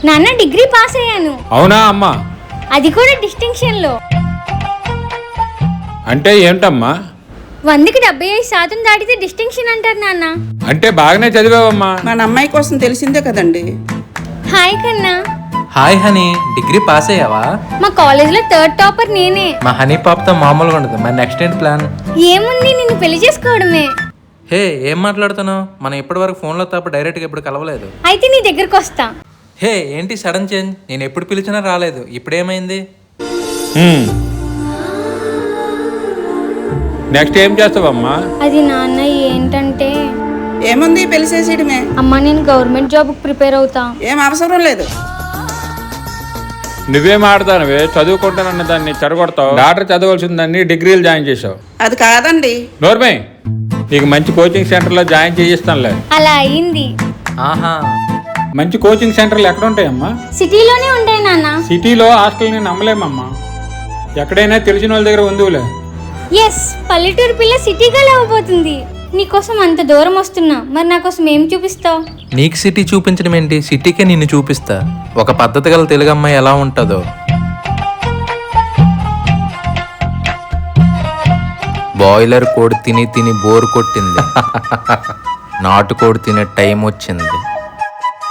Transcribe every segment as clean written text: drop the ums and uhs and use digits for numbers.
నాన్న degree pass అయ్యాను. అవునా అమ్మా? అది కూడా డిస్టింక్షన్ లో. అంటే ఏంటమ్మా? 100కి 75% దాటితే డిస్టింక్షన్ అంటారు నాన్న. అంటే బాగానే చదివావమ్మా. మన అమ్మాయి కోసం తెలిసిందే కదండి. హాయ్ కన్నా. హాయ్ హనీ, డిగ్రీ పాస్ అయ్యావా? మా కాలేజ్ లో 3rd టాపర్ నేనే. మా హనీ పాపతో మామూలుగా ఉండదు. మరి నెక్స్ట్ ఏంటి ప్లాన్? ఏముంది, నిన్ను పెళ్లి చేసుకోవడమే. హే, ఏం మాట్లాడుతున్నావు? మనం ఇప్పటి వరకు ఫోన్లో తప్ప డైరెక్ట్గా ఎప్పుడు కలవలేదు. అయితే నీ దగ్గరకు వస్తా. హే, ఏంటి సడన్ చేంజ్? నేను ఎప్పుడు పిలిచినా రాలేదు, ఇప్పుడేమైంది? నెక్స్ట్ ఏం చేస్తావమ్మా? అది నాన్న ఏంటంటే, ఏముంది పెళ్లి చేసేయడమే. అమ్మా నేను గవర్నమెంట్ జాబ్ ప్రిపేర్ అవుతా. ఏం అవసరం లేదు. నువ్వేం ఆడతానవే? చదువుకుంటానన్న దాన్ని చెడగొడతావు. డాక్టర్ చదవలసిన దాన్ని డిగ్రీలు జాయిన్ చేసావు. అది కాదండి. నోర్మై, నీకు మంచి కోచింగ్ సెంటర్లో జాయిన్ చేయిస్తానులే. అలా అయింది. ఆహా, మంచి కోచింగ్ సెంటర్లు ఎక్కడ ఉంటాయమ్మా? సిటీలోనే ఉంటాయి నాన్న. సిటీలో హాస్టల్ని నమ్మలేమమ్మా. ఎక్కడైనా తెలిసిన వాళ్ళ దగ్గర ఉందిలే. ఎస్, పల్లెటూరు పిల్ల సిటీగా లేవబోతుంది. నీకోసం అంత దూరం వస్తున్నా, మరి నా కోసం ఏం చూపిస్తావు? నీకు సిటీ చూపించడం ఏంటి? సిటీకే నిన్ను చూపిస్తా. ఒక పద్ధతి గల తెలుగు అమ్మాయి ఎలా ఉంటుందో. బాయిలర్ కోడి తిని తిని బోరు కొట్టింది. నాటుకోడి తినే టైం వచ్చింది.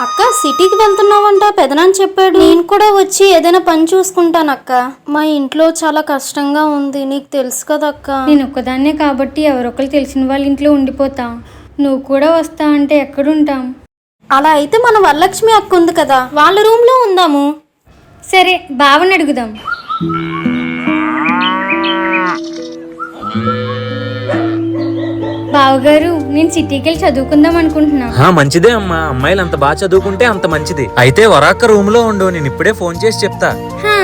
అక్క సిటీకి వెళ్తున్నావంట పెదనాన్న చెప్పాడు. నేను కూడా వచ్చి ఏదైనా పని చూసుకుంటాను అక్క. మా ఇంట్లో చాలా కష్టంగా ఉంది, నీకు తెలుసు కదా అక్క. నేను ఒక్కదాన్నే కాబట్టి ఎవరొకరు తెలిసిన వాళ్ళ ఇంట్లో ఉండిపోతా. నువ్వు కూడా వస్తా అంటే ఎక్కడుంటాం? అలా అయితే మన వరలక్ష్మి అక్క ఉంది కదా, వాళ్ళ రూమ్ లో ఉందాము. సరే, బావని అడుగుదాం. బావగారు, నేను సిటీకి వెళ్ళి చదువుకుందాం అనుకుంటున్నా. మంచిదే అమ్మా, అమ్మాయిలు అంత బాగా చదువుకుంటే అంత మంచిది. అయితే వరాక్క రూమ్ లో ఉండు, నేను ఇప్పుడే ఫోన్ చేసి చెప్తా. హా.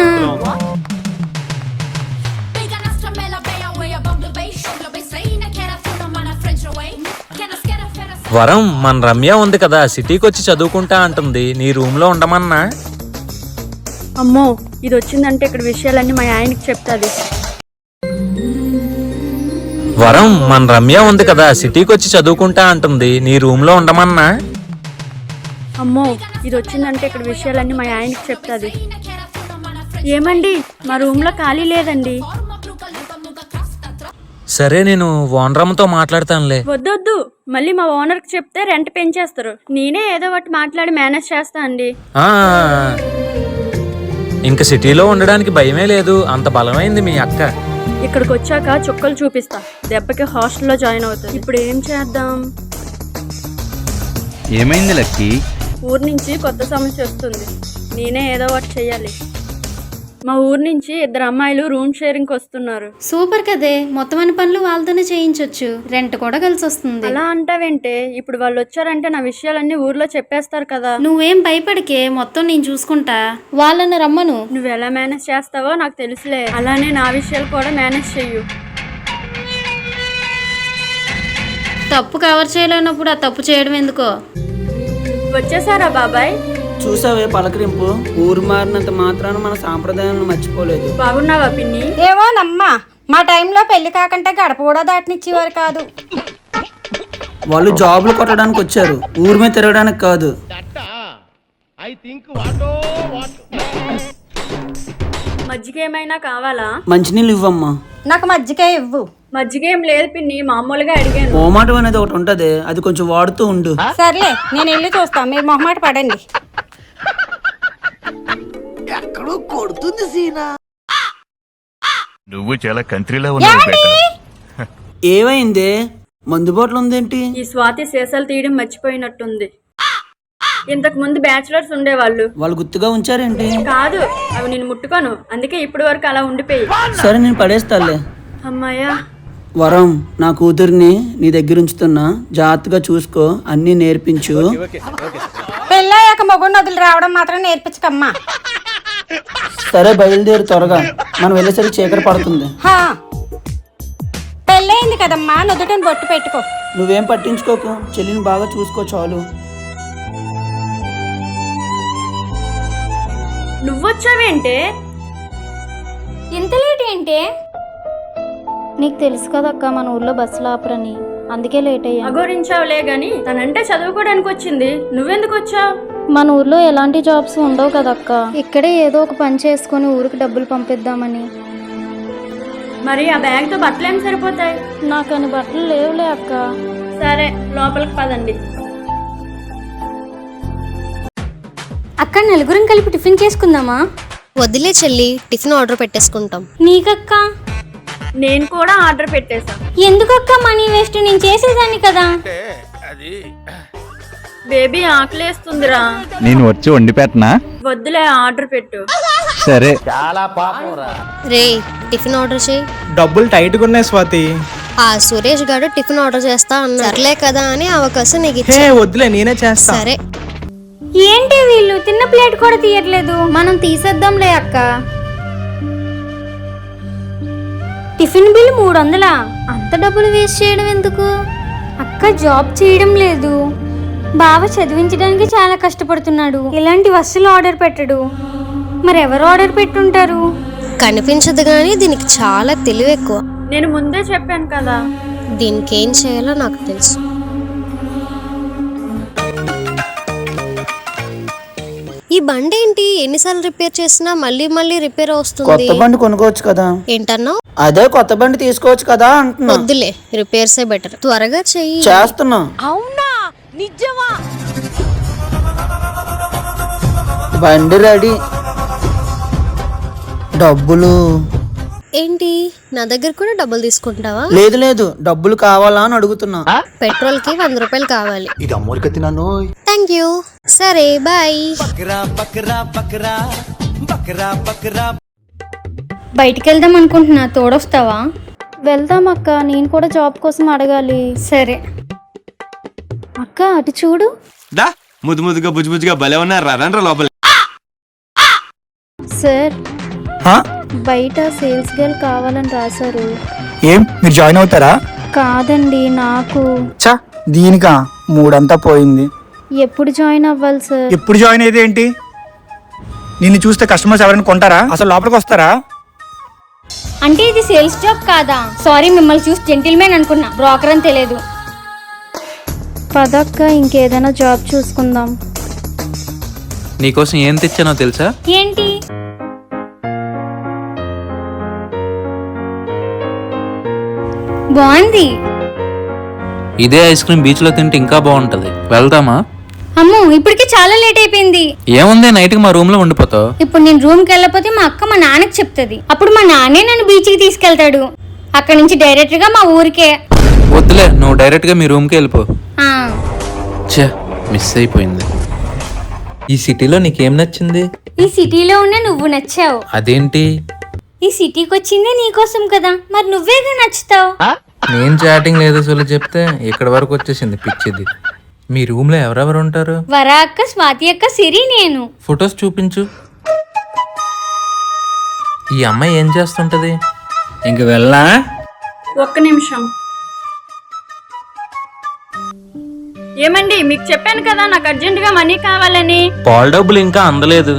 వరం, మన రమ్య ఉంది కదా, సిటీకి వచ్చి చదువుకుంటా అంటుంది. నీ రూమ్ లో ఉండమన్నా. అమ్మో, ఇది వచ్చిందంటే ఇక్కడ విషయాలన్నీ మా ఆయనకి చెప్తాది. వరం, మన రమ్య ఉంది కదా, సిటీకి వచ్చి చదువుకుంటా అంటుంది. నీ రూమ్ లో ఉండమన్నా. అమ్మో, ఇది వచ్చిందంటే ఇక్కడ విషయాలన్నీ మా ఆయనకి చెప్తాది. ఏమండి, మా రూమ్ లో ఖాళీ లేదండి. సరే, నేను ఓనరమ్మతో మాట్లాడతానులే. వద్దొద్దు, మళ్ళీ మా ఓనర్కి చెప్తే రెంట్ పెంచేస్తారు. నేనే ఏదో ఒకటి మాట్లాడి మేనేజ్ చేస్తా అండి. ఆ, ఇంక సిటీలో ఉండడానికి భయమే లేదు, అంత బలమైంది మీ అక్క. ఇక్కడికి వచ్చాక చుక్కలు చూపిస్తా. దెబ్బకి హాస్టల్లో జాయిన్ అవుతుంది. ఇప్పుడు ఏం చేద్దాం? ఏమైంది లక్కీ? ఊరు నుంచి కొత్త సమస్య వస్తుంది. నేనే ఏదో ఒకటి చెయ్యాలి. మా ఊరు నుంచి 2 అమ్మాయిలు రూమ్ షేరింగ్ వస్తున్నారు. సూపర్ కదే, మొత్తం అన్ని పనులు వాళ్ళతోనే చేయించొచ్చు, రెంట్ కూడా కలిసి వస్తుంది. అలా అంటావేంటే? ఇప్పుడు వాళ్ళు వచ్చారంటే నా విషయాలన్నీ ఊర్లో చెప్పేస్తారు కదా. నువ్వేం భయపడికే, మొత్తం నేను చూసుకుంటా. వాళ్ళని రమ్మను. నువ్వు ఎలా మేనేజ్ చేస్తావో నాకు తెలుసులే. అలానే నా విషయాలు కూడా మేనేజ్ చెయ్యు. తప్పు కవర్ చేయలేనప్పుడు ఆ తప్పు చేయడం ఎందుకో. వచ్చేసారా బాబాయ్? చూసావే పలకరింపు. ఊరు మారినంత మాత్రాన మన సాంప్రదాయాలను మర్చిపోలేదు. బాగున్నావా పిన్ని? ఏమోనమ్మా, మా టైంలో పెళ్లి కాకంటే గడప కూడా దాటనిచ్చేవారు కాదు. వాళ్ళు జాబులు కొట్టడానికి వచ్చారు, ఊరి మీద తిరగడానికి కాదు. మజ్జిగ ఏమైనా కావాలా? మంచినీళ్ళు ఇవ్వమ్మా. నాకు మజ్జిగ ఇవ్వు. మజ్జిగ ఏం లేదు పిన్ని, మామూలుగా అడిగాను. ఓమాటం అనేది ఒకటి ఉంటది, అది కొంచెం వాడుతూ ఉండు. సర్లే, నేను వెళ్ళి చూస్తా, మీరు మొహమాట పడండి. నువ్వు చాలా కంట్రీలో ఉన్నావు. ఏమైంది? మందు బాటలు ఉందేంటి? ఈ స్వాతి సీసాలు తీయడం మర్చిపోయినట్టుంది. ఇంతకు ముందు బ్యాచులర్స్ ఉండేవాళ్ళు. వాళ్ళు గుర్తుగా ఉంచారేంటి? కాదు, అవి నేను ముట్టుకోను, అందుకే ఇప్పటి వరకు అలా ఉండిపోయి. సరే, నేను పడేస్తాలే. అమ్మాయ్యా. వరం, నా కూతుర్ని నీ దగ్గర ఉంచుతున్నా, జాగ్రత్తగా చూసుకో, అన్నీ నేర్పించు. పెళ్ళయ్యాక మగోడిని వదిలి రావడం మాత్రం నేర్పించకమ్మా. సరే, బయలుదేరు త్వరగా, మనం వెళ్ళేసరికి చీకటి పడుతుంది. పెళ్ళయింది కదమ్మా, నుదుటని బొట్టు పెట్టుకో. నువ్వేం పట్టించుకోకు, చెల్లిని బాగా చూసుకో చాలు. నువ్వొచ్చావేంటే? ఇంత లేట్ ఏంటే? నీకు తెలుసు కదక్క, మన ఊర్లో బస్సులు ఆపరని. అందుకే లేట్ అయ్యా. అగోరించావులే గాని తనంటే చదువుకోవడానికి వచ్చింది, నువ్వెందుకు వచ్చావు? మన ఊర్లో ఎలాంటి జాబ్స్ ఉండవు కదక్క, ఇక్కడే ఏదో ఒక పని చేసుకొని ఊరికి డబ్బులు పంపిద్దామని. మరి ఆ బ్యాగ్ తో బట్టలు ఏం సరిపోతాయి? నాకు అని బట్టలు లేవులే అక్క. సరే లోపలికి పదండి. అక్క నలుగురం కలిపి టిఫిన్ చేసుకుందామా? వదిలే చెల్లి, టిఫిన్ ఆర్డర్ పెట్టేసుకుంటాం. నీకక్క? నేను కూడా ఆర్డర్ పెట్టేశా. ఎందుకక్క మనీ వేస్ట్, నేను చేసేదాన్ని కదా. బేబీ ఆకలేస్తుందిరా. నేను వచ్చి వండి పెట్టనా? వద్దులే, ఆర్డర్ పెట్టు. సరే. రే టిఫిన్ ఆర్డర్ చేయి. డబ్బులు టైట్గా ఉన్నాయి స్వాతి. ఆ సురేష్ గారు టిఫిన్ ఆర్డర్ చేస్తా అన్న, సర్లే కదా అని అవకాశం నీకు హే ఇచ్చా. వద్దులే, నేనే చేస్తా. సరే. ఏంటి వీళ్ళు తిన్న ప్లేట్ కూడా తీయట్లేదు. మనం తీసేద్దాంలే అక్క. Tiffin bill 300. అంత డబ్బులు వేస్ట్ చేయడం ఎందుకు? అక్క జాబ్ చేయడం లేదు, బావ చదివించడానికి చాలా కష్టపడుతున్నాడు. ఇలాంటి వస్తువులు ఆర్డర్ పెట్టడు. మరి ఎవరు ఆర్డర్ పెట్టుంటారు? కనిపించదు గానీ దీనికి చాలా తెలివి ఎక్కువ. నేను ముందే చెప్పాను కదా. దీనికి ఏం చేయాలో నాకు తెలుసు. ఈ బండి ఏంటి ఎన్నిసార్లు రిపేర్ చేసినా మళ్ళీ మళ్ళీ రిపేర్ వస్తుంది. కొత్త బండి కొనుక్కోవచ్చు కదా. ఏంటన్నావు? అదే కొత్త బండి తీసుకోవచ్చు కదా అంటున్నా. వద్దులే, రిపేర్సే బెటర్. త్వరగా చెయ్యి. చేస్తున్నా. అవునా, నిజమా? బండి రెడీ. డబ్బులు ఏంటి నా దగ్గర కూడా డబ్బులు తీసుకుంటావా? లేదు లేదు, డబ్బులు కావాలా అని అడుగుతున్నా. పెట్రోల్ కి 100 రూపాయలు కావాలి. Thank you. సరే బాయ్. బయటికి వెళ్దాం అనుకుంటున్నా, తోడొస్తావా? వెళ్దాం అక్క, నేను కూడా జాబ్ కోసం అడగాలి. సరే. అక్క అటు చూడు. దా ముద్దు ముద్దుగా బుజ్జు బుజ్జుగా భలే ఉన్నారు. రండ్రా లోపల. సార్, బయట సేల్స్ గర్ల్ కావాలని రాశారు. ఏం మీరు జాయిన్ అవుతారా? కాదండి, నాకు. చా దీనికా 3 పోయింది. ఎప్పుడు జాయిన్ అవ్వాలి సార్? ఎప్పుడు జాయిన్ అయితే ఏంటి? నిన్ను చూస్తే కస్టమర్స్ ఎవరైనా కొంటారా? అసలు లోపలికి వస్తారా? అంటే ఇది సేల్స్ జాబ్ కాదా? సారీ, మిమ్మల్ని చూసి జెంటిల్మెన్ అనుకున్నా, బ్రోకర్ అని తెలియదు. పదక్క, ఇంకేదైనా జాబ్ చూసుకుందాం. నీకోసం ఏం తెచ్చానో తెలుసా? ఏంటి? బాగుంది. ఇదే ఐస్ క్రీమ్ బీచ్ లో తింటే ఇంకా బాగుంటది. వెళ్దామా? అమ్మో, ఇప్పటికే చాలా లేట్ అయిపోయింది. ఏముంది, నైట్ కి మా రూమ్ లో ఉండిపోతావు. ఇప్పుడు నేను రూమ్ కి వెళ్ళకపోతే మా అక్క మా నాన్నకి చెప్తుంది. అప్పుడు మా నాన్నే నన్ను బీచ్ కి తీసుకెళ్తాడు. అక్కడ నుంచి డైరెక్ట్ గా మా ఊరికే. వద్దులే, నువ్వు డైరెక్ట్ గా మీ రూమ్ కి వెళ్ళిపో. ఆ, ఛే, మిస్ అయిపోయింది. ఈ సిటీలో నీకేం నచ్చింది? ఈ సిటీలో ఉన్న నువ్వు నచ్చావు. అదేంటి? ఈ సిటీకి వచ్చిందే నీకోసం కదా, మరి నువ్వేగా నచ్చుతావు. నేను చాటింగ్ లేదు అసలు చెప్తే ఇక్కడ వరకు వచ్చేసింది పిచ్చిది. మీ రూమ్ లో ఎవరెవరు ఉంటారు? వరా అక్క, స్వాతి అక్క, సిరి, నేను. ఫొటోస్ చూపించు. ఈ అమ్మాయి ఏం చేస్తుంటది? ఇంక వెళ్ళా? ఒక్క నిమిషం. ఏమండి, మీకు చెప్పాను కదా నాకు అర్జెంట్ గా మనీ కావాలని. పాల డబ్బులు ఇంకా అందలేదు.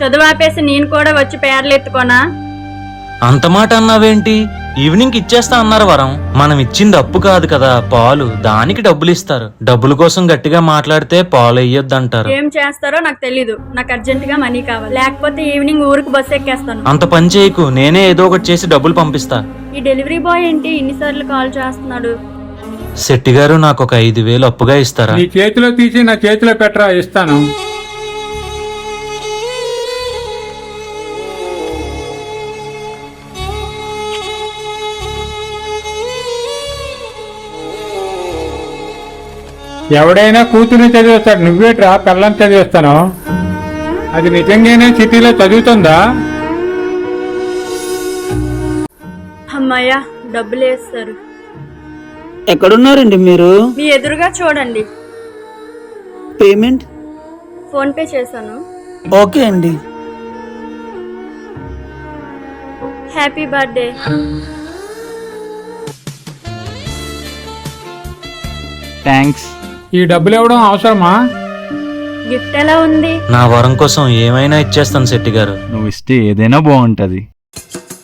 చదువు ఆపేసి నేను కూడా వచ్చి పేర్లు ఎత్తుకోనా? అంత మాట అన్నావేంటి? ఈవినింగ్ ఇచ్చేస్తా అన్నారు వరం. మనం ఇచ్చింది అప్పు కాదు కదా, పాలు. దానికి డబ్బులు ఇస్తారు. డబ్బుల కోసం గట్టిగా మాట్లాడితే పాలు అయ్యొద్దంటారు. ఏం చేస్తారో నాకు తెలీదు. నాకు అర్జెంట్ గా మనీ కావాలి, లేకపోతే ఈవినింగ్ ఊరికి బస్సు ఎక్కేస్తాను. అంత పని చేయకు, నేనే ఏదో ఒకటి చేసి డబ్బులు పంపిస్తా. ఈ డెలివరీ బాయ్ ఏంటి ఇన్నిసార్లు కాల్ చేస్తున్నాడు? శెట్టి గారు నాకు ఒక 5,000 అప్పుగా ఇస్తారా? నీ చేతిలో తీసి నా చేతిలో పెట్టరా, ఇస్తాను. ఎవడైనా కూతురు చదివిస్తాడు, నువ్వేట్రా పిల్లని చదివిస్తాను? అది నిజంగానే సిటీలో చదువుతుందా? అమ్మాయ్యా, డబ్బులు వేస్తారు. ఎక్కడున్నారండి మీరు? మీ ఎదురుగా చూడండి. పేమెంట్ ఫోన్ పే చేశాను. ఓకే అండి. Happy birthday. థ్యాంక్స్. ఈ డబ్బులు ఇవ్వడం అవసరమా? గిఫ్ట్ ఎలా ఉంది? నా వరం కోసం ఏమైనా ఇచ్చేస్తాను శెట్టి గారు. నువ్వు ఇస్తే ఏదైనా బాగుంటది.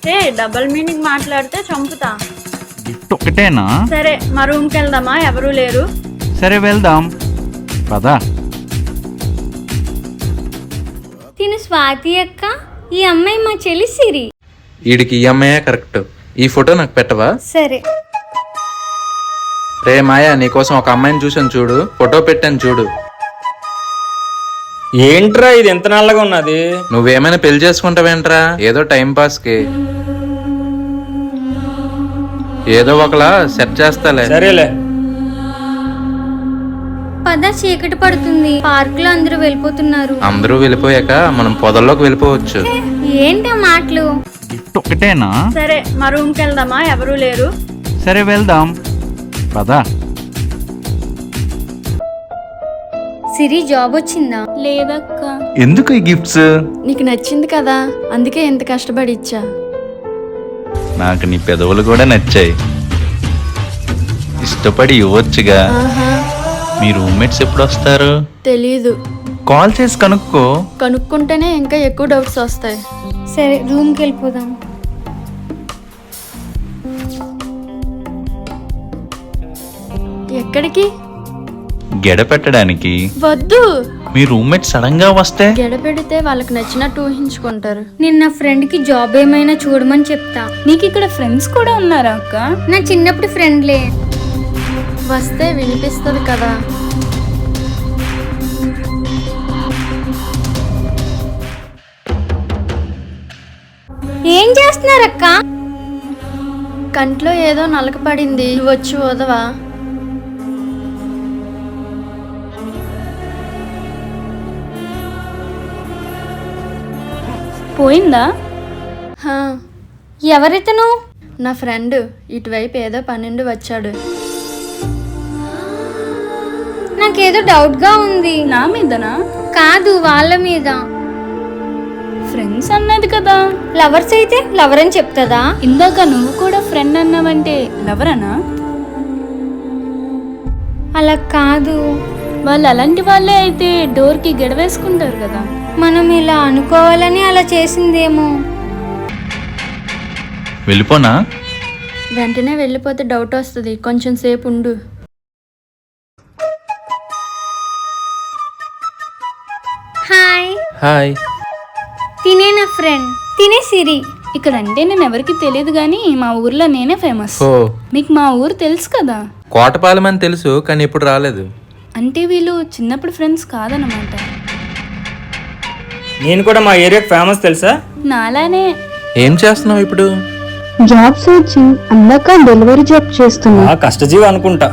హే, డబుల్ మీనింగ్ మాట్లాడితే చంపుతా. గిఫ్ట్ గిఫ్ట్ ఒకటేనా? సరే మా రూమ్కి వెళ్దామా? ఎవరూ లేరు. సరే వెళ్దాం పదా. తిను స్వాతి అక్క, ఈ అమ్మాయి మా చెల్లి సిరి. వీడికి ఈ అమ్మాయే కరెక్ట్. ఈ ఫోటో నాకు పెట్టవా? సరే. రే మాయా, నీకోసం ఒక అమ్మాయిని చూసాను చూడు, ఫోటో పెట్టాను చూడు. ఏంట్రా ఇది ఎంత నల్లగా ఉన్నది? నువ్వేమైనా పెళ్లి చేసుకుంటావేంట్రా? ఏదో టైం పాస్ కి ఏదో ఒకలా సెట్ చేస్తాలే. సరేలే. పద, చీకటి పడుతుంది. పార్క్ లో అందరూ వెళ్ళిపోతున్నారు. అందరూ వెళ్ళిపోయాక మనం పొదల్లోకి వెళ్ళిపోవచ్చు. ఏంటా మాటలు? గిఫ్ట్ ఒకటేనా? సరే మా రూమ్కి వెళ్దామా? ఎవరూ లేరు. సరే వెళ్దాం పదా. సిరి జాబ్ వచ్చిందా? లేదక్క. ఎందుకు ఈ గిఫ్ట్స్? నీకు నచ్చింది కదా, అందుకే ఎంత కష్టపడి ఇచ్చా. నాకు నీ పెదవులు కూడా నచ్చాయి. ఇష్టపడి ఇవ్వచ్చుగా. మీ రూమ్మేట్స్ ఎప్పుడు వస్తారు? తెలీదు. కాల్ చేసి కనుక్కో. కనుక్కుంటేనే ఇంకా ఎక్కువ డౌట్స్ వస్తాయి. సరే, రూమ్కి వెళ్ళిపోదాం. ఎక్కడికి? గెడ పెట్టడానికి. వద్దు. మీ రూమ్మేట్ సడన్ గా వస్తే? గెడ పెడితే వాళ్ళకి నచ్చినట్టు ఊహించుకుంటారు. నేను నా ఫ్రెండ్ కి జాబ్ ఏమైనా చూడమని చెప్తా. నీకు ఇక్కడ ఫ్రెండ్స్ కూడా ఉన్నారా అక్క? నా చిన్నప్పుడు ఫ్రెండ్లే. వస్తే వినిపిస్తుంది కదా. ఏం చేస్తున్నారక్క? కంట్లో ఏదో నలక పడింది, నువ్వు వచ్చి వదవా? పోయిందా? హా, ఎవరితను? నా ఫ్రెండ్ ఇటువైపు ఏదో పన్నెండు వచ్చాడు. నాకేదో డౌట్ గా ఉంది. నా మీదనా? కాదు, వాళ్ళ మీద. ఫ్రెండ్స్ అన్నది కదా. లవర్స్ అయితే లవర్ అని చెప్తుందా? ఇందాక నువ్వు కూడా ఫ్రెండ్ అన్నావంటే లవరనా? అలా కాదు. వాళ్ళు అలాంటి వాళ్ళే అయితే డోర్కి గెడవేసుకుంటారు కదా. మనం ఇలా అనుకోవాలని అలా చేసిందేమో. వెళ్ళిపోనా? వెంటనే వెళ్ళిపోతే డౌట్ వస్తుంది, కొంచెం సేపు ఉండు. హాయ్. హాయ్. తినే నా ఫ్రెండ్, తినే సిరి. ఇక్కడ అంటే నేను ఎవరికి తెలియదు కానీ మా ఊర్లో నేనే ఫేమస్. ఓ, మీకు మా ఊరు తెలుసు కదా. కోటపాలెం అని తెలుసు, కానీ ఇప్పుడు రాలేదు. అంటే వీళ్ళు చిన్నప్పుడు ఫ్రెండ్స్ కాదనమాట. నేను కూడా మా ఏరియాకి ఫేమస్ తెలుసా? నాలానే. ఏం చేస్తున్నావు ఇప్పుడు? జాబ్ సర్చింగ్, అందాక డెలివరీ జాబ్ చేస్తున్నా. కష్టజీవి అనుకుంటా.